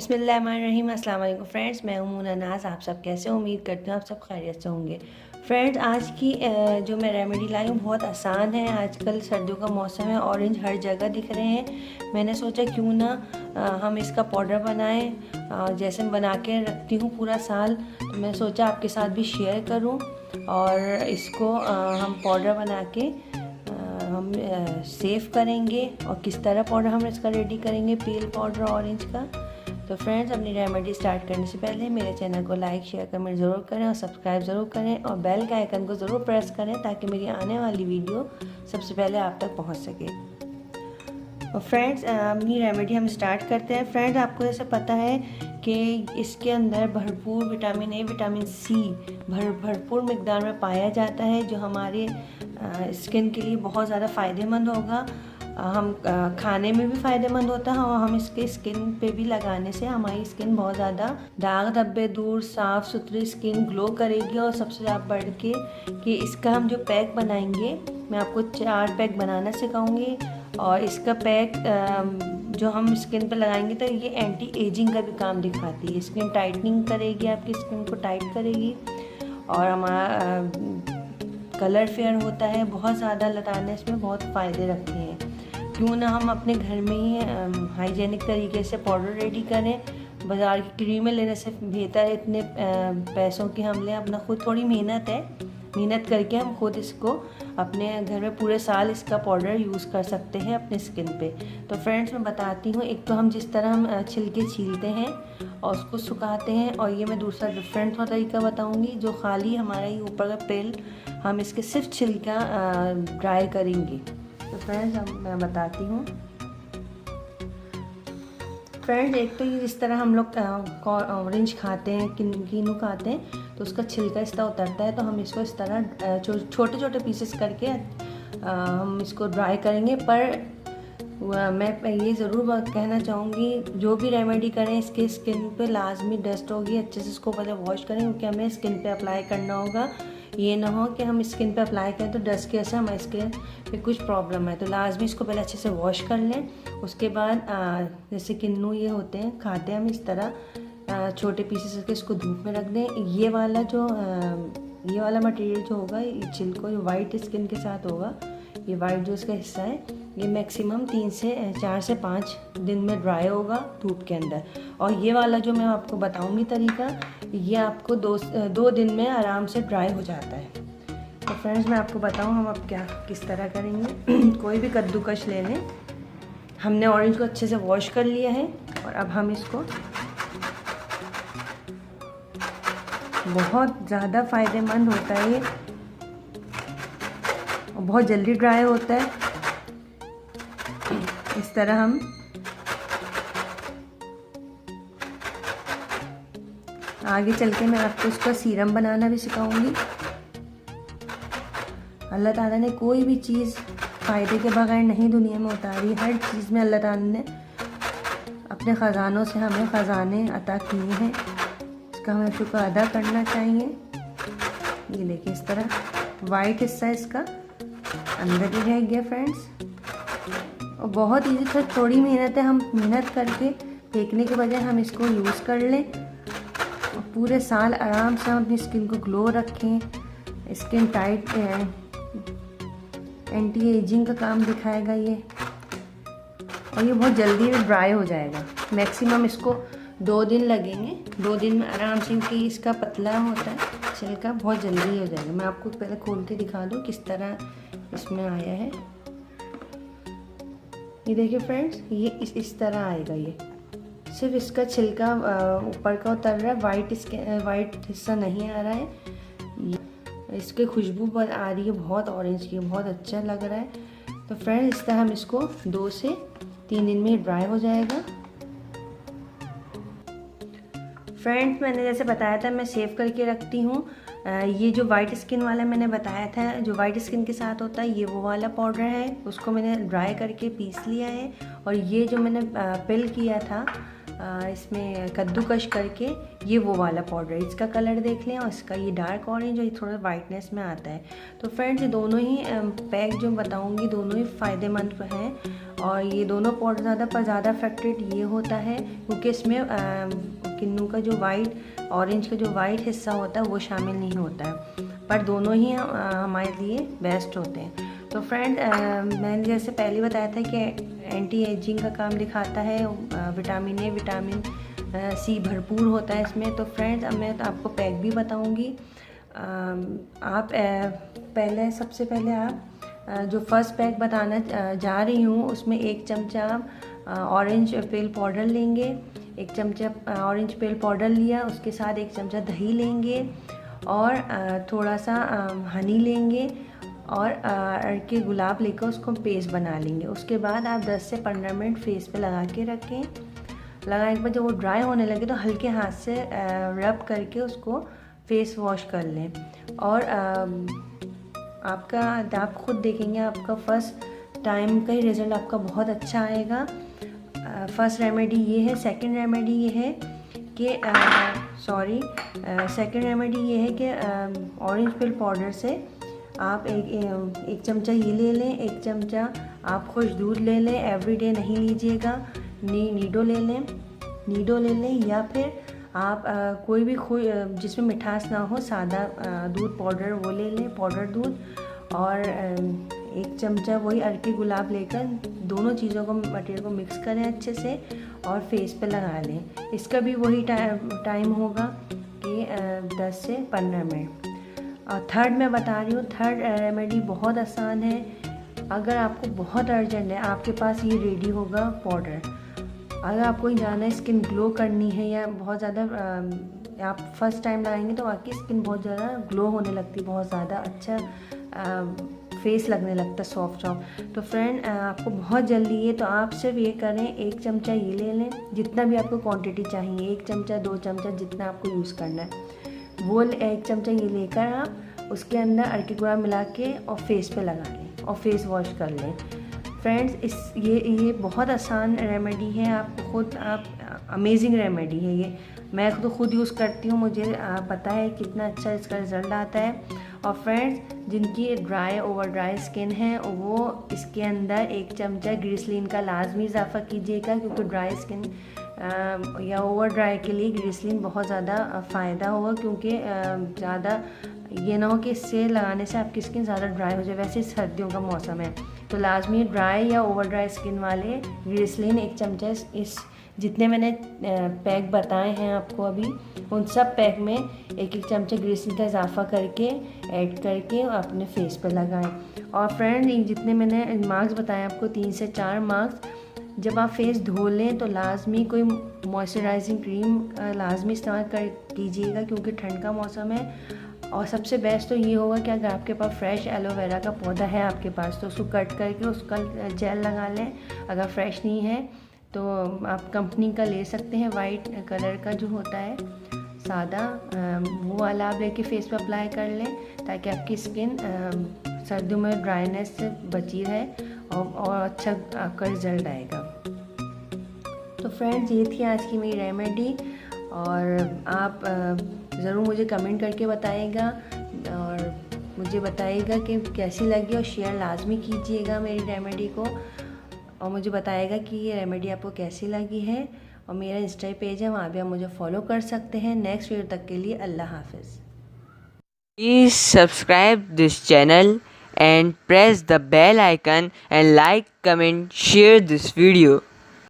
बिस्मिल्लाहिर्रहमानिर्रहीम। अस्सलाम वालेकुम फ्रेंड्स, मैं हूं मूना नाज। आप सब कैसे हो? उम्मीद करती हूँ आप सब खैरियत से होंगे। फ्रेंड्स, आज की जो मैं रेमेडी लाई हूँ बहुत आसान है। आजकल सर्दियों का मौसम है, ऑरेंज हर जगह दिख रहे हैं। मैंने सोचा क्यों ना हम इसका पाउडर बनाएं। जैसे मैं बना के रखती हूँ पूरा साल, तो मैं सोचा आपके साथ भी शेयर करूँ। और इसको हम पाउडर बना के हम सेव करेंगे। और किस तरह पाउडर हम इसका रेडी करेंगे, पील पाउडर ऑरेंज का। तो फ्रेंड्स, अपनी रेमेडी स्टार्ट करने से पहले मेरे चैनल को लाइक शेयर कमेंट ज़रूर करें और सब्सक्राइब ज़रूर करें और बेल के आइकन को ज़रूर प्रेस करें ताकि मेरी आने वाली वीडियो सबसे पहले आप तक पहुंच सके। और फ्रेंड्स, अपनी रेमेडी हम स्टार्ट करते हैं। फ्रेंड्स, आपको जैसे पता है कि इसके अंदर भरपूर विटामिन ए, विटामिन सी भरपूर मिकदार में पाया जाता है, जो हमारे स्किन के लिए बहुत ज़्यादा फ़ायदेमंद होगा। हम खाने में भी फ़ायदेमंद होता है और हम इसके स्किन पे भी लगाने से हमारी स्किन बहुत ज़्यादा दाग धब्बे दूर, साफ़ सुथरी स्किन ग्लो करेगी। और सबसे ज़्यादा बढ़ के कि इसका हम जो पैक बनाएंगे, मैं आपको 4 पैक बनाना सिखाऊंगी। और इसका पैक जो हम स्किन पे लगाएंगे तो ये एंटी एजिंग का भी काम दिखाती है। स्किन टाइटनिंग करेगी, आपकी स्किन को टाइट करेगी। और हमारा कलर फेयर होता है बहुत ज़्यादा। लगाने इसमें बहुत फ़ायदे रखते हैं। क्यों ना हम अपने घर में ही हाइजेनिक तरीके से पाउडर रेडी करें। बाज़ार की क्रीमें लेने से बेहतर है इतने पैसों के हम लें। अपना खुद थोड़ी मेहनत करके हम खुद इसको अपने घर में पूरे साल इसका पाउडर यूज़ कर सकते हैं अपने स्किन पे। तो फ्रेंड्स, मैं बताती हूँ। एक तो हम जिस तरह हम छिलके छीलते हैं और उसको सुखाते हैं, और ये मैं दूसरा डिफरेंट तरीका बताऊँगी जो खाली हमारा ये ऊपर का पेल हम इसके सिर्फ छिलका ड्राई करेंगे। तो फ्रेंड्स, मैं बताती हूँ। फ्रेंड्स, एक तो ये जिस तरह हम लोग ऑरेंज खाते हैं, किन्नू खाते हैं, तो उसका छिलका इस तरह उतरता है। तो हम इसको इस तरह छोटे छोटे पीसेस करके हम इसको ड्राई करेंगे। पर मैं ये ज़रूर कहना चाहूँगी, जो भी रेमेडी करें इसके स्किन पे लाजमी डस्ट होगी। अच्छे से इसको पहले वॉश करें, क्योंकि हमें स्किन पे अप्लाई करना होगा। ये ना हो कि हम स्किन पे अप्लाई करें तो डस्ट की वजह से हमारे स्किन पे कुछ प्रॉब्लम है। तो लाजमी इसको पहले अच्छे से वॉश कर लें। उसके बाद जैसे किन्नू ये होते हैं, खाते हैं हम इस तरह छोटे पीसेस करके इसको धूप में रख दें। ये वाला मटेरियल जो होगा, ये छिलको जो वाइट स्किन के साथ होगा, ये वाइट जो इसका हिस्सा है, ये मैक्सिमम 4 से 5 दिन में ड्राई होगा धूप के अंदर। और ये वाला जो मैं आपको बताऊंगी तरीका, ये आपको 2 दिन में आराम से ड्राई हो जाता है। तो फ्रेंड्स, मैं आपको बताऊं हम अब किस तरह करेंगे। कोई भी कद्दूकश ले लें। हमने ऑरेंज को अच्छे से वॉश कर लिया है और अब हम इसको, बहुत ज़्यादा फ़ायदेमंद होता है ये और बहुत जल्दी ड्राई होता है। इस तरह हम आगे चल के मैं आपको इसका सीरम बनाना भी सिखाऊंगी। अल्लाह ताला ने कोई भी चीज़ फ़ायदे के बगैर नहीं दुनिया में उतारी। हर चीज़ में अल्लाह ताला ने अपने ख़जानों से हमें ख़जाने अता किए हैं। इसका हमें शुक्र अदा करना चाहिए। ये देखिए, इस तरह वाइट हिस्सा इसका अंदर ही रह गया फ्रेंड्स। और बहुत ईजी था, थोड़ी मेहनत है। हम मेहनत करके फेंकने के बजाय हम इसको यूज़ कर लें और पूरे साल आराम से हम अपनी स्किन को ग्लो रखें। स्किन टाइट एंटी एजिंग का काम दिखाएगा ये। और ये बहुत जल्दी ड्राई हो जाएगा। मैक्सिमम इसको 2 दिन लगेंगे। 2 दिन में आराम से, क्योंकि इसका पतला होता है छिलका, बहुत जल्दी हो जाएगा। मैं आपको पहले खोल के दिखा दूँ किस तरह इसमें आया है। ये देखिए फ्रेंड्स, ये इस तरह आएगा। ये सिर्फ इसका छिलका ऊपर का उतर रहा है, वाइट हिस्सा नहीं आ रहा है। इसकी खुशबू आ रही है बहुत ऑरेंज की, बहुत अच्छा लग रहा है। तो फ्रेंड्स, इस तरह हम इसको 2 से 3 दिन में ड्राई हो जाएगा। फ्रेंड्स, मैंने जैसे बताया था मैं सेव करके रखती हूँ। ये जो वाइट स्किन वाला मैंने बताया था, जो वाइट स्किन के साथ होता है, ये वो वाला पाउडर है। उसको मैंने ड्राई करके पीस लिया है। और ये जो मैंने पिल किया था इसमें कद्दूकश करके, ये वो वाला पाउडर। इसका कलर देख लें, और इसका ये डार्क ऑरेंज और ये थोड़ा वाइटनेस में आता है। तो फ्रेंड्स, ये दोनों ही पैक जो बताऊंगी दोनों ही फ़ायदेमंद हैं और ये दोनों पाउडर ज़्यादा इफ़ेक्टिव ये होता है क्योंकि इसमें किन्नू का जो वाइट ऑरेंज का जो वाइट हिस्सा होता है वो शामिल नहीं होता है, पर दोनों ही हमारे लिए बेस्ट होते हैं। तो फ्रेंड मैंने जैसे पहले बताया था कि एंटी एजिंग का काम दिखाता है, विटामिन ए विटामिन सी भरपूर होता है इसमें। तो फ्रेंड्स अब मैं तो आपको पैक भी बताऊंगी। आप पहले सबसे पहले आप जो फर्स्ट पैक बताना जा रही हूँ उसमें 1 चमचा ऑरेंज पेल पाउडर लेंगे। 1 चमचा ऑरेंज पेल पाउडर लिया, उसके साथ 1 चमचा दही लेंगे और थोड़ा सा हनी लेंगे और अड़के गुलाब लेकर उसको पेस्ट बना लेंगे। उसके बाद आप 10 से 15 मिनट फेस पे लगा के रखें। लगाने के बाद जब वो ड्राई होने लगे तो हल्के हाथ से रब करके उसको फेस वॉश कर लें। और आप खुद देखेंगे आपका फर्स्ट टाइम का ही रिज़ल्ट आपका बहुत अच्छा आएगा। फर्स्ट रेमेडी ये है। सेकंड रेमेडी ये है कि सेकंड रेमेडी ये है कि ऑरेंज पेल पाउडर से आप एक चमचा ये ले लें। 1 चमचा आप खुश दूध ले लें, एवरीडे नहीं लीजिएगा। नीडो ले लें या फिर आप कोई भी जिसमें मिठास ना हो सादा दूध पाउडर वो ले लें, पाउडर दूध। और 1 चमचा वही अड़के गुलाब लेकर दोनों चीज़ों को मटेरियल को मिक्स करें अच्छे से और फेस पे लगा लें। इसका भी वही टाइम होगा कि 10 से 15 मिनट। और थर्ड मैं बता रही हूँ, थर्ड रेमेडी बहुत आसान है। अगर आपको बहुत अर्जेंट है, आपके पास ये रेडी होगा पाउडर। अगर आपको जाना है स्किन ग्लो करनी है या बहुत ज़्यादा आप फर्स्ट टाइम लगाएंगे तो आपकी स्किन बहुत ज़्यादा ग्लो होने लगती है, बहुत ज़्यादा अच्छा फेस लगने लगता है सॉफ्ट। तो फ्रेंड आपको बहुत जल्दी है तो आप सिर्फ ये करें, 1 चमचा ये ले लें, जितना भी आपको क्वांटिटी चाहिए, 1 चमचा 2 चमचा जितना आपको यूज़ करना है वो 1 चमचा ये लेकर आप उसके अंदर अड़के गुलाब मिला के और फेस पे लगा लें और फेस वॉश कर लें। फ्रेंड्स ये बहुत आसान रेमेडी है। आप अमेजिंग रेमेडी है ये। मैं तो खुद यूज़ करती हूँ, मुझे पता है कितना अच्छा इसका रिज़ल्ट आता है। और फ्रेंड्स जिनकी ओवर ड्राई स्किन है वो इसके अंदर 1 चमचा ग्लिसरीन का लाजमी इजाफा कीजिएगा, क्योंकि ड्राई स्किन या ओवर ड्राई के लिए ग्लिसरीन बहुत ज़्यादा फ़ायदा होगा, क्योंकि ज़्यादा ये ना हो कि इससे लगाने से आपकी स्किन ज़्यादा ड्राई हो जाए। वैसे सर्दियों का मौसम है तो लाजमी ड्राई या ओवर ड्राई स्किन वाले ग्लिसरीन 1 चमचा इस जितने मैंने पैक बताए हैं आपको अभी, उन सब पैक में 1-1 चमचा ग्लिसरीन का इजाफा करके ऐड करके अपने फेस पर लगाएं। और फ्रेंड जितने मैंने मार्क्स बताए आपको 3 से 4 मार्क्स, जब आप फेस धो लें तो लाजमी कोई मॉइस्चराइजिंग क्रीम लाजमी इस्तेमाल कीजिएगा, क्योंकि ठंड का मौसम है। और सबसे बेस्ट तो ये होगा कि अगर आपके पास फ्रेश एलोवेरा का पौधा है आपके पास तो उसको कट करके उसका जेल लगा लें। अगर फ्रेश नहीं है तो आप कंपनी का ले सकते हैं, वाइट कलर का जो होता है सादा, वो वाला आप लेके फेस पे अप्लाई कर लें ताकि आपकी स्किन सर्दियों में ड्राइनेस से बची रहे और अच्छा आपका रिज़ल्ट आएगा। तो फ्रेंड्स ये थी आज की मेरी रेमेडी, और आप ज़रूर मुझे कमेंट करके बताइएगा और मुझे बताइएगा कि कैसी लगी, और शेयर लाजमी कीजिएगा मेरी रेमेडी को, और मुझे बताइएगा कि ये रेमेडी आपको कैसी लगी है। और मेरा इंस्टा पेज है, वहाँ भी आप मुझे फॉलो कर सकते हैं। नेक्स्ट वीडियो तक के लिए अल्लाह हाफिज़। Please subscribe this channel and press the bell icon and like, comment, share this video.